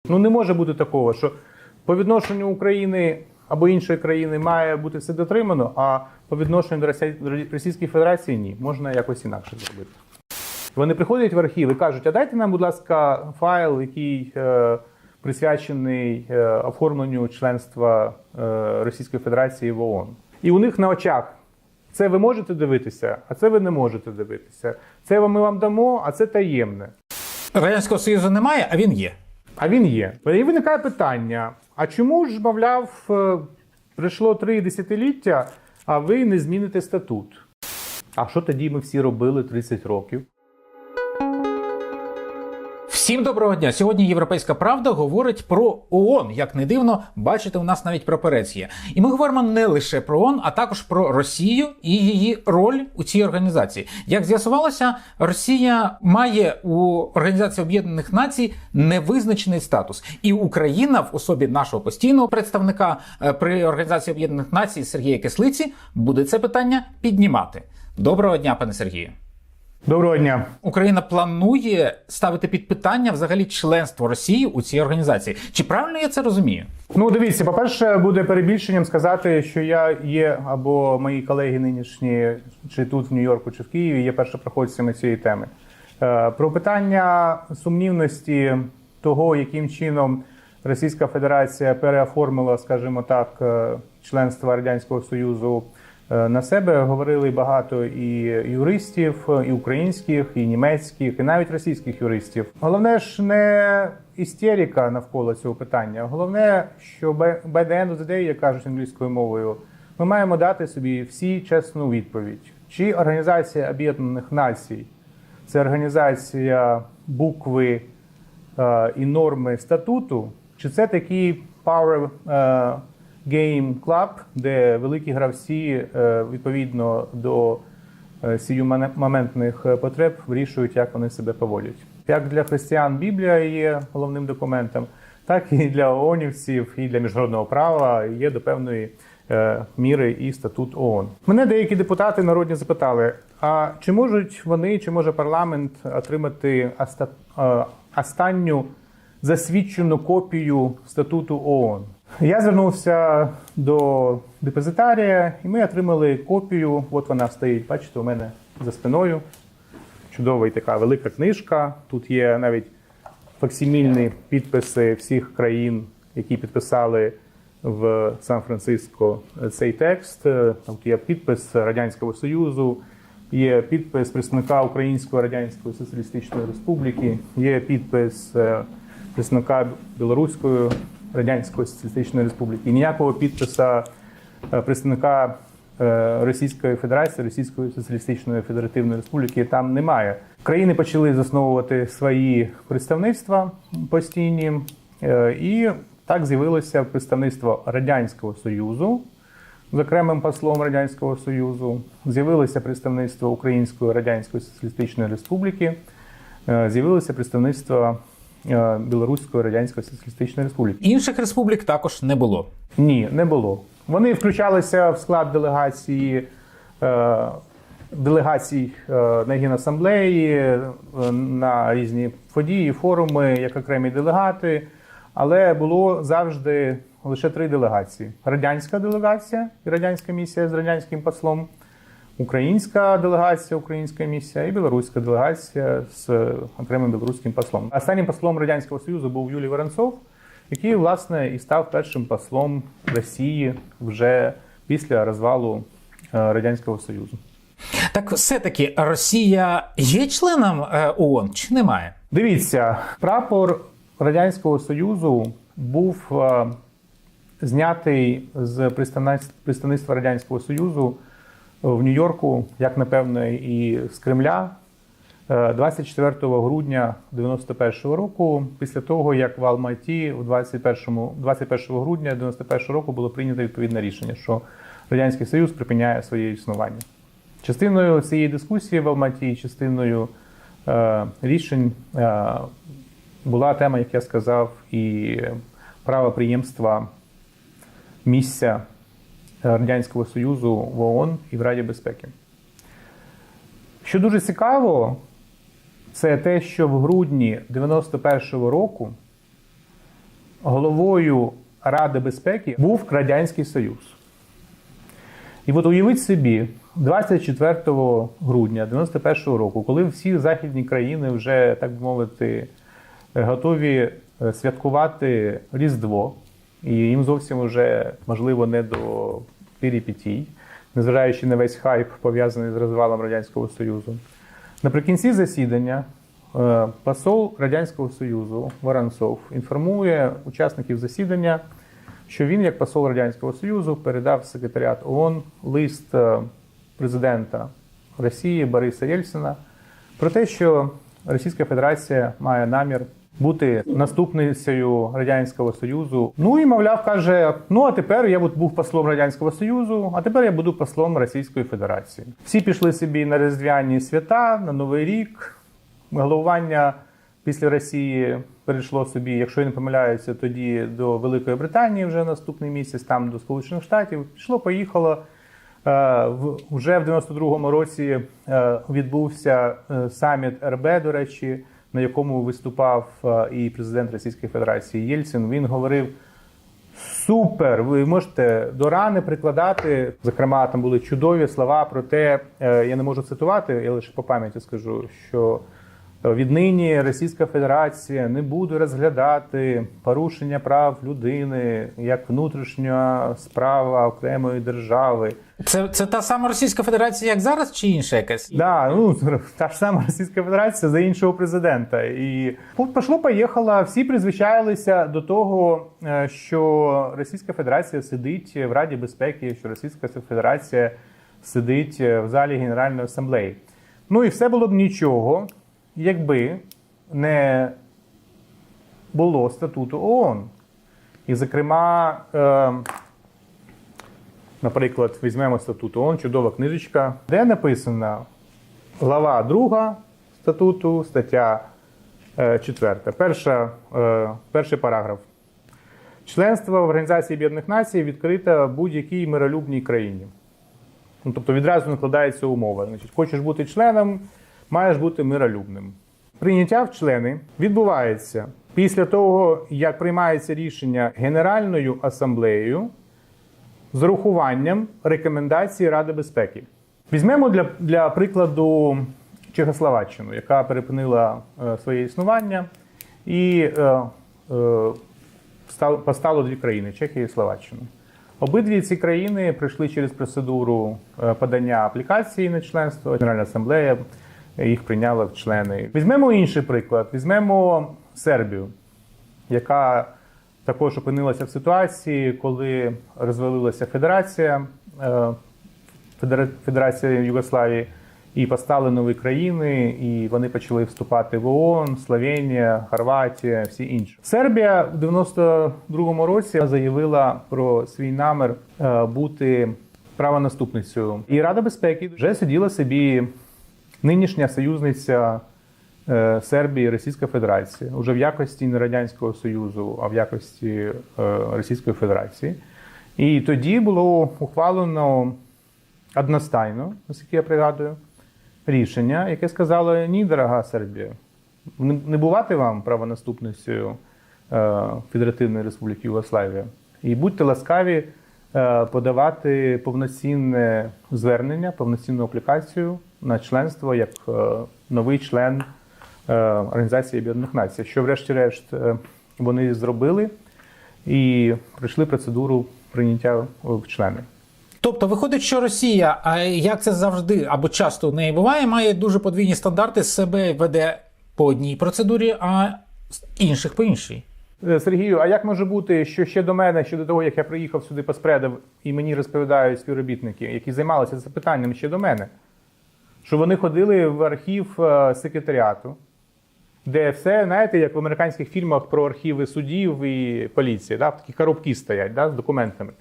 Ну не може бути такого, що по відношенню України або іншої країни має бути все дотримано, а по відношенню до Російської Федерації ні. Можна якось інакше зробити. Вони приходять в архів і кажуть, а дайте нам, будь ласка, файл, який присвячений оформленню членства Російської Федерації в ООН. І у них на очах це ви можете дивитися, а це ви не можете дивитися. Це ми вам дамо, а це таємне. Радянського Союзу немає, а він є. А він є. І виникає питання, а чому ж, мовляв, пройшло 3 десятиліття, а ви не зміните статут? А що тоді ми всі робили 30 років? Всім доброго дня! Сьогодні Європейська Правда говорить про ООН. Як не дивно, бачите, у нас навіть прапорець є. І ми говоримо не лише про ООН, а також про Росію і її роль у цій організації. Як з'ясувалося, Росія має у Організації Об'єднаних Націй невизначений статус. І Україна в особі нашого постійного представника при Організації Об'єднаних Націй Сергія Кислиці буде це питання піднімати. Доброго дня, пане Сергію! Доброго дня. Україна планує ставити під питання взагалі членство Росії у цій організації. Чи правильно я це розумію? Ну, дивіться, по-перше, буде перебільшенням сказати, що я є, або мої колеги нинішні, чи тут в Нью-Йорку, чи в Києві, є першопроходцями цієї теми. Про питання сумнівності того, яким чином Російська Федерація переоформила, скажімо так, членство Радянського Союзу на себе, говорили багато і юристів, і українських, і німецьких, і навіть російських юристів. Головне ж не істерика навколо цього питання. Головне, що by the end of the day, як кажуть англійською мовою, ми маємо дати собі всі чесну відповідь. Чи Організація Об'єднаних Націй – це організація букви і норми статуту, чи це такий power Game Club, де великі гравці відповідно до сиюмоментних потреб вирішують, як вони себе поводять. Як для християн Біблія є головним документом, так і для ООНівців, і для міжнародного права є до певної міри і статут ООН. Мене деякі депутати народні запитали, а чи можуть вони, чи може парламент отримати останню засвідчену копію статуту ООН? Я звернувся до депозитарія, і ми отримали копію. От вона стоїть, бачите, у мене за спиною. Чудова така велика книжка. Тут є навіть факсимільні підписи всіх країн, які підписали в Сан-Франциско цей текст. Тут є підпис Радянського Союзу, є підпис представника Української Радянської Соціалістичної Республіки, є підпис представника Білоруської Радянської Соціалістичної Республіки. І ніякого підписа представника Російської Федерації, Російської Соціалістичної Федеративної Республіки там немає. Країни почали засновувати свої представництва постійні, і так з'явилося представництво Радянського Союзу з окремим послом Радянського Союзу, з'явилося представництво Української Радянської Соціалістичної Республіки, з'явилося представництво Білоруської Радянської Соціалістичної Республіки. Інших республік також не було? Ні, не було. Вони включалися в склад делегацій на Генасамблеї, на різні події, форуми, як окремі делегати, але було завжди лише 3 делегації. Радянська делегація і радянська місія з радянським послом, українська делегація, українська місія і білоруська делегація з окремим білоруським послом. Останнім послом Радянського Союзу був Юлій Воронцов, який, власне, і став першим послом Росії вже після розвалу Радянського Союзу. Так все-таки Росія є членом ООН чи немає? Дивіться, прапор Радянського Союзу був знятий з представництва Радянського Союзу в Нью-Йорку, як, напевно, і з Кремля, 24 грудня 91-го року, після того, як в Алма-Аті 21 грудня 91-го року було прийнято відповідне рішення, що Радянський Союз припиняє своє існування. Частиною цієї дискусії в Алма-Аті, частиною рішень була тема, як я сказав, і правоприємства місця Радянського Союзу в ООН і в Раді безпеки. Що дуже цікаво, це те, що в грудні 91-го року головою Ради безпеки був Радянський Союз. І от уявіть собі, 24 грудня 1991 року, коли всі західні країни вже, так би мовити, готові святкувати Різдво, і їм зовсім вже, можливо, не до перипетій, незважаючи на весь хайп, пов'язаний з розвалом Радянського Союзу. Наприкінці засідання посол Радянського Союзу Воронцов інформує учасників засідання, що він, як посол Радянського Союзу, передав в секретаріат ООН лист президента Росії Бориса Єльцина про те, що Російська Федерація має намір бути наступницею Радянського Союзу. Ну і, мовляв, каже, ну а тепер я був послом Радянського Союзу, а тепер я буду послом Російської Федерації. Всі пішли собі на різдвяні свята, на Новий рік. Головування після Росії перейшло собі, якщо я не помиляюся, тоді до Великої Британії вже наступний місяць, там до Сполучених Штатів. Пішло-поїхало. Вже в 92-му році відбувся саміт РБ, до речі, на якому виступав і президент Російської Федерації Єльцин. Він говорив: супер, ви можете до рани прикладати. Зокрема, там були чудові слова про те, я не можу цитувати, я лише по пам'яті скажу, що віднині Російська Федерація не буде розглядати порушення прав людини як внутрішня справа окремої держави. Це та сама Російська Федерація, як зараз, чи інша якась? Да, ну та ж сама Російська Федерація за іншого президента. І поїхало, всі призвичаїлися до того, що Російська Федерація сидить в Раді безпеки, що Російська Федерація сидить в залі Генеральної асамблеї. Ну і все було б нічого, якби не було статуту ООН. І, зокрема, наприклад, візьмемо статут ООН, чудова книжечка, де написано глава 2 статуту, стаття 4. Перший параграф. Членство в Організації Об'єднаних Націй відкрите будь-якій миролюбній країні. Ну, тобто відразу накладається умова. Значить, хочеш бути членом, маєш бути миролюбним. Прийняття в члени відбувається після того, як приймається рішення Генеральною асамблеєю з урахуванням рекомендацій Ради безпеки. Візьмемо для прикладу Чехословаччину, яка перепинила своє існування, і постало дві країни – Чехія і Словаччина. Обидві ці країни пройшли через процедуру подання аплікації на членство. Генеральна асамблея їх прийняла в члени. Візьмемо інший приклад. Візьмемо Сербію, яка також опинилася в ситуації, коли розвалилася Федерація Югославії, і постали нові країни, і вони почали вступати в ООН, Словенія, Хорватія, всі інші. Сербія в 92-му році заявила про свій намір бути правонаступницею. І Рада безпеки вже сиділа собі нинішня союзниця Сербії, Російська Федерація, уже в якості не Радянського Союзу, а в якості Російської Федерації. І тоді було ухвалено одностайно, наскільки я пригадую, рішення, яке сказало: ні, дорога Сербія, не бувати вам правонаступницею Федеративної Республіки Югославія. І будьте ласкаві подавати повноцінне звернення, повноцінну аплікацію на членство як новий член Організації Об'єднаних Націй, що врешті-решт вони зробили і пройшли процедуру прийняття в члени. Тобто виходить, що Росія, а як це завжди або часто в неї буває, має дуже подвійні стандарти, себе веде по одній процедурі, а інших по іншій. Сергію, а як може бути, що ще до мене, ще до того, як я приїхав сюди поспредав, і мені розповідають співробітники, які займалися цим питанням ще до мене, що вони ходили в архів секретаріату, де все, знаєте, як в американських фільмах про архіви судів і поліції, да, такі коробки стоять, да, з документами.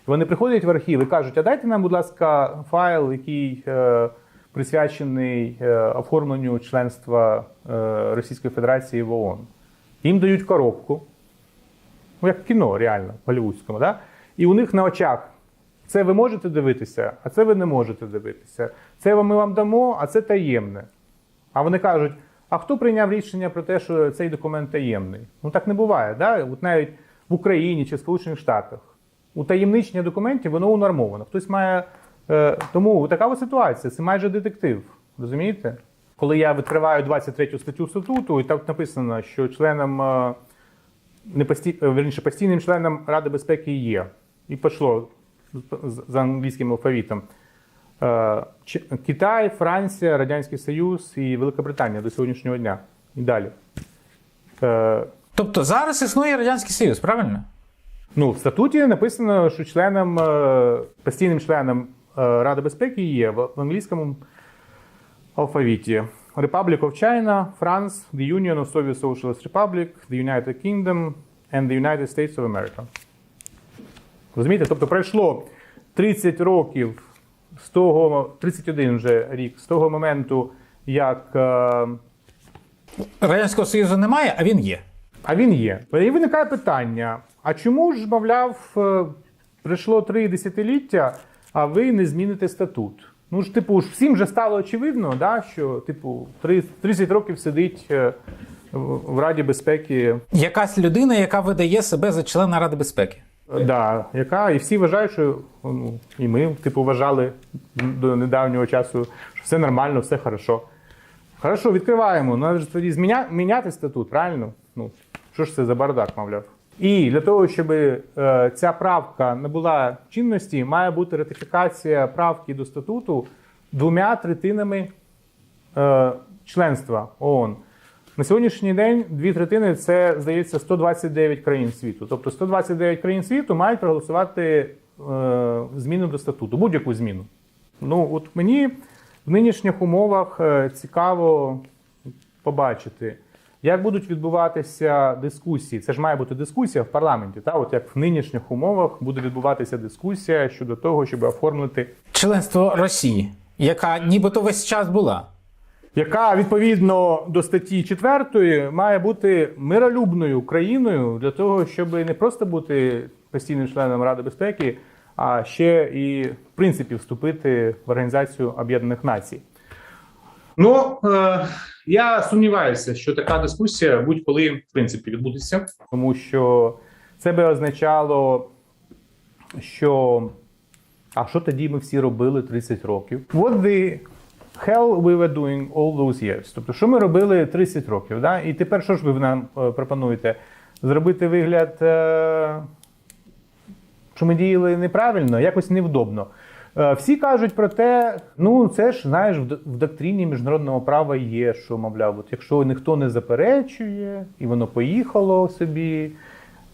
І вони приходять в архів і кажуть: а дайте нам, будь ласка, файл, який присвячений оформленню членства Російської Федерації в ООН. Їм дають коробку, ну, як в кіно, реально, голлівудському, да? І у них на очах: це ви можете дивитися, а це ви не можете дивитися. Це ми вам дамо, а це таємне. А вони кажуть: а хто прийняв рішення про те, що цей документ таємний? Ну так не буває. Да? От навіть в Україні чи в Сполучених Штатах утаємничення документів, воно унормовано. Хтось має. Тому така ось ситуація, це майже детектив. Розумієте? Коли я відкриваю 23 статтю статуту, і так написано, що членом, постійним членом Ради безпеки є. І пішло за англійським алфавітом. Китай, Франція, Радянський Союз і Великобританія до сьогоднішнього дня. І далі. Тобто зараз існує Радянський Союз, правильно? Ну, в статуті написано, що постійним членом Ради безпеки є в англійському алфавіті. Republic of China, France, the Union of Soviet Socialist Republic, the United Kingdom and the United States of America. Розумієте? Тобто пройшло 30 років, 31 вже рік, з того моменту, як... Радянського Союзу немає, а він є. А він є. І виникає питання, а чому ж, мовляв, пройшло 3 десятиліття, а ви не зміните статут? Ну ж, типу, всім вже стало очевидно, да, що, типу, 30 років сидить в Раді безпеки. Якась людина, яка видає себе за члена Ради безпеки. Да, і всі вважають, що, ну, і ми, типу, вважали до недавнього часу, що все нормально, все хорошо. Хорошо, відкриваємо. Ну, ж тоді міняти статут, правильно? Ну, що ж це за бардак, мовляв? І для того, щоб ця правка набула чинності, має бути ратифікація правки до статуту 2/3 членства ООН. На сьогоднішній день 2/3 – це, здається, 129 країн світу. Тобто 129 країн світу мають проголосувати зміну до статуту, будь-яку зміну. Ну, от мені в нинішніх умовах цікаво побачити, як будуть відбуватися дискусії. Це ж має бути дискусія в парламенті. Та? От як в нинішніх умовах буде відбуватися дискусія щодо того, щоб оформити членство Росії, яка нібито весь час була. Яка, відповідно до статті 4, має бути миролюбною країною для того, щоб не просто бути постійним членом Ради безпеки, а ще і, в принципі, вступити в Організацію Об'єднаних Націй. Ну, я сумніваюся, що така дискусія будь-коли, в принципі, відбудеться. Тому що це би означало, що... А що тоді ми всі робили 30 років? What the hell we were doing all those years? Тобто, що ми робили 30 років? Да? І тепер що ж ви нам пропонуєте? Зробити вигляд, що ми діяли неправильно, якось невдобно. Всі кажуть про те, ну це ж, знаєш, в доктрині міжнародного права є, що, мовляв, от якщо ніхто не заперечує, і воно поїхало собі,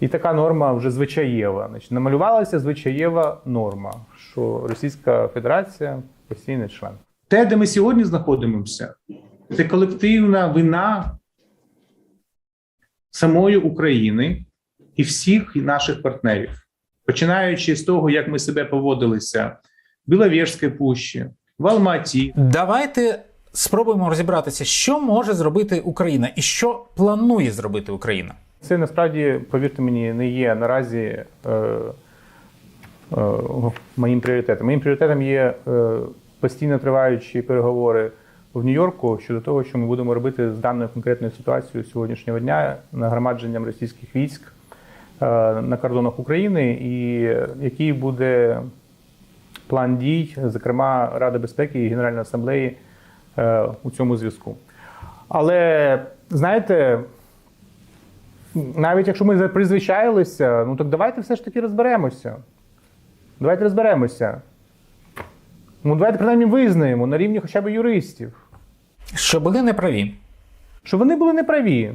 і така норма вже звичаєва. Значить, намалювалася звичаєва норма, що Російська Федерація постійний член. Те, де ми сьогодні знаходимося, це колективна вина самої України і всіх наших партнерів. Починаючи з того, як ми себе поводилися в Біловежській пущі, в Алма-Аті. Давайте спробуємо розібратися, що може зробити Україна і що планує зробити Україна. Це насправді, повірте мені, не є наразі моїм пріоритетом. Моїм пріоритетом є постійно триваючі переговори в Нью-Йорку щодо того, що ми будемо робити з даною конкретною ситуацією сьогоднішнього дня нагромадженням російських військ на кордонах України, і який буде план дій, зокрема Ради безпеки і Генеральної асамблеї у цьому зв'язку. Але, знаєте, навіть якщо ми призвичаїлися, ну так давайте все ж таки розберемося. Давайте розберемося. Ну давайте принаймні визнаємо на рівні хоча б юристів. Що були неправі. Що вони були неправі.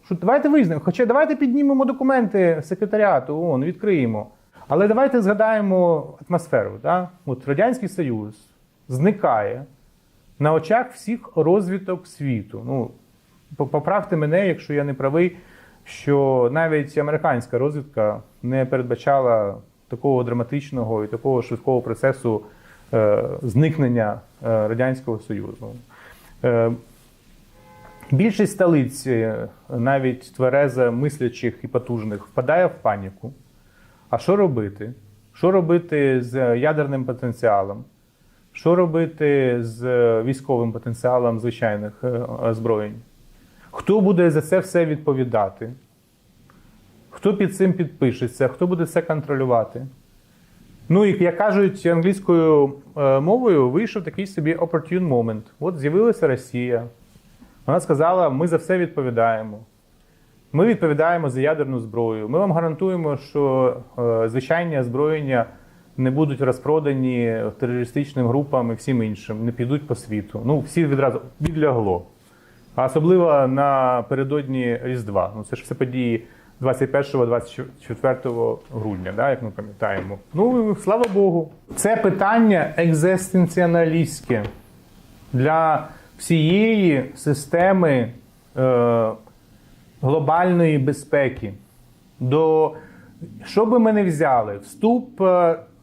Що давайте визнаємо. Хоча давайте піднімемо документи секретаріату ООН, відкриємо. Але давайте згадаємо атмосферу. Да? От Радянський Союз зникає на очах всіх розвиток світу. Ну, поправте мене, якщо я не правий, що навіть американська розвідка не передбачала такого драматичного і такого швидкого процесу зникнення Радянського Союзу. Більшість столиць, навіть тверезо мислячих і потужних, впадає в паніку. А що робити? Що робити з ядерним потенціалом? Що робити з військовим потенціалом звичайних озброєнь? Хто буде за це все відповідати? Хто під цим підпишеться? Хто буде це контролювати? Ну і, як кажуть англійською мовою, вийшов такий собі opportune moment. От з'явилася Росія. Вона сказала, ми за все відповідаємо. Ми відповідаємо за ядерну зброю. Ми вам гарантуємо, що звичайні озброєння не будуть розпродані терористичним групам і всім іншим, не підуть по світу. Ну, всі відразу відлягло. А особливо напередодні Різдва. Ну, це ж все події 21-24 грудня, да, як ми пам'ятаємо. Ну, слава Богу. Це питання екзистенціоналістське для всієї системи глобальної безпеки. Що би ми не взяли, вступ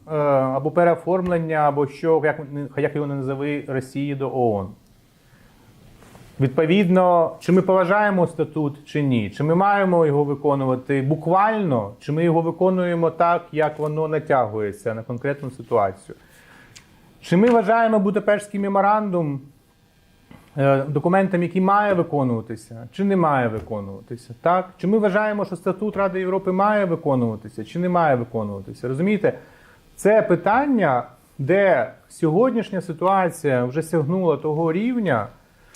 або переоформлення, або що, як його не назови, Росії до ООН. Відповідно, чи ми поважаємо статут, чи ні, чи ми маємо його виконувати буквально, чи ми його виконуємо так, як воно натягується на конкретну ситуацію. Чи ми вважаємо Будапештський меморандум документом, який має виконуватися, чи не має виконуватися, так? Чи ми вважаємо, що статут Ради Європи має виконуватися, чи не має виконуватися? Розумієте? Це питання, де сьогоднішня ситуація вже сягнула того рівня,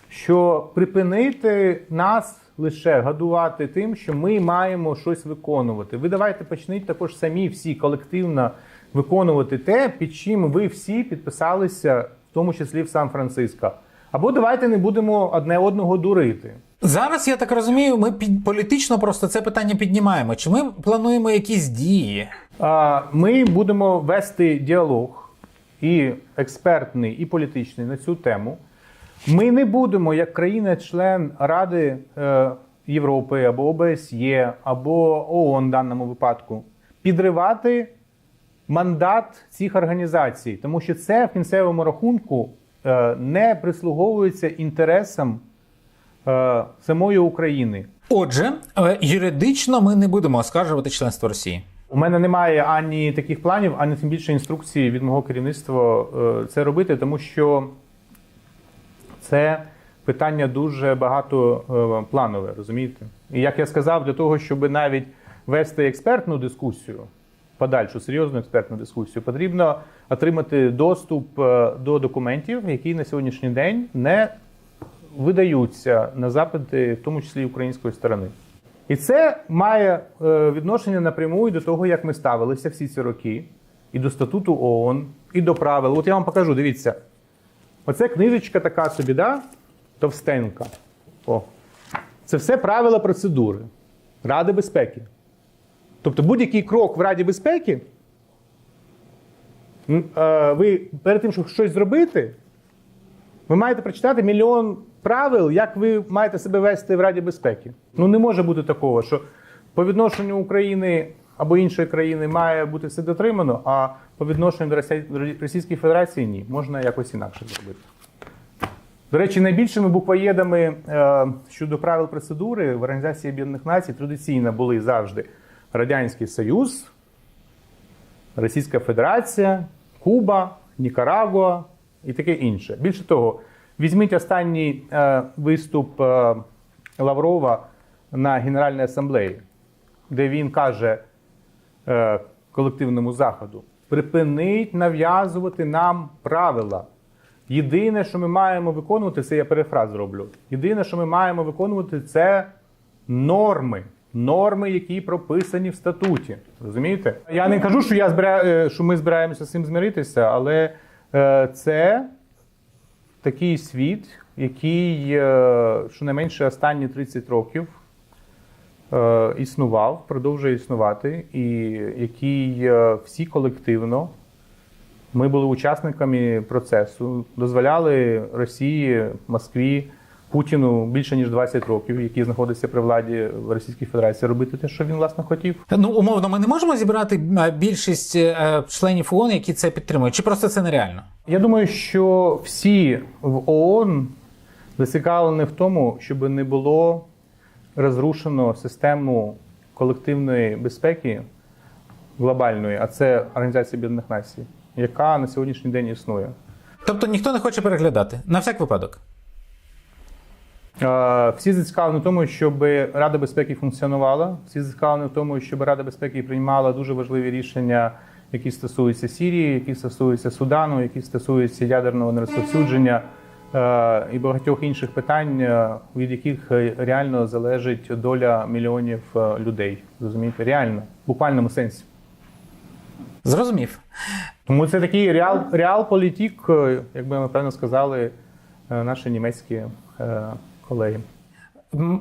що припинити нас лише годувати тим, що ми маємо щось виконувати. Ви давайте почніть також самі всі колективно виконувати те, під чим ви всі підписалися, в тому числі в Сан-Франциско. Або давайте не будемо одне одного дурити. Зараз, я так розумію, ми політично просто це питання піднімаємо. Чи ми плануємо якісь дії? Ми будемо вести діалог і експертний, і політичний на цю тему. Ми не будемо, як країна-член Ради Європи, або ОБСЄ, або ООН в даному випадку, підривати мандат цих організацій, тому що це в кінцевому рахунку не прислуговується інтересам самої України. Отже, юридично ми не будемо оскаржувати членство Росії. У мене немає ані таких планів, ані тим більше інструкції від мого керівництва це робити, тому що це питання дуже багатопланове, розумієте? І як я сказав, для того, щоб навіть вести експертну дискусію, подальшу серйозну експертну дискусію, потрібно отримати доступ до документів, які на сьогоднішній день не видаються на запити, в тому числі української сторони. І це має відношення напряму і до того, як ми ставилися всі ці роки, і до статуту ООН, і до правил. От я вам покажу, дивіться. Оце книжечка така собі, да? Товстенька. О. Це все правила процедури Ради безпеки. Тобто будь-який крок в Раді безпеки, ви перед тим, щоб щось зробити, ви маєте прочитати мільйон правил, як ви маєте себе вести в Раді безпеки. Ну не може бути такого, що по відношенню України або іншої країни має бути все дотримано, а по відношенню до Російської Федерації ні. Можна якось інакше зробити. До речі, найбільшими буквоєдами щодо правил процедури в Організації Об'єднаних Націй традиційно були завжди Радянський Союз, Російська Федерація, Куба, Нікарагуа і таке інше. Більше того, візьміть останній виступ Лаврова на Генеральній асамблеї, де він каже колективному Заходу: припиніть нав'язувати нам правила. Єдине, що ми маємо виконувати, це я перефраз зроблю, єдине, що ми маємо виконувати, це норми. Норми, які прописані в статуті. Розумієте? Я не кажу, що ми збираємося з цим змиритися, але це такий світ, який щонайменше останні 30 років існував, продовжує існувати, і який всі колективно, ми були учасниками процесу, дозволяли Росії, Москві, Путіну більше ніж 20 років, який знаходиться при владі в Російській Федерації, робити те, що він, власне, хотів. Ну, умовно, ми не можемо зібрати більшість членів ООН, які це підтримують, чи просто це нереально? Я думаю, що всі в ООН зацікавлені в тому, щоб не було розрушено систему колективної безпеки глобальної, а це Організація Об'єднаних Націй, яка на сьогоднішній день існує. Тобто ніхто не хоче переглядати? На всяк випадок? Всі зацікавлені в тому, щоб Рада безпеки функціонувала. Всі зацікавлені в тому, щоб Рада безпеки приймала дуже важливі рішення, які стосуються Сирії, які стосуються Судану, які стосуються ядерного нерозповсюдження і багатьох інших питань, від яких реально залежить доля мільйонів людей. Розумієте? Реально, в буквальному сенсі. Зрозумів. Тому це такий реал-політик, як би напевно сказали наші німецькі колеги.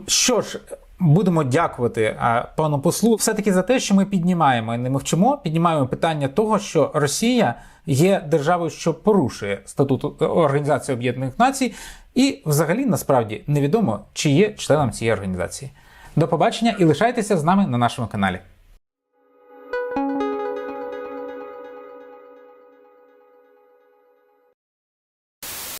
Що ж, будемо дякувати пану послу все-таки за те, що ми піднімаємо і не мовчимо, піднімаємо питання того, що Росія є державою, що порушує статут Організації Об'єднаних Націй, і взагалі насправді невідомо, чи є членом цієї організації. До побачення і лишайтеся з нами на нашому каналі.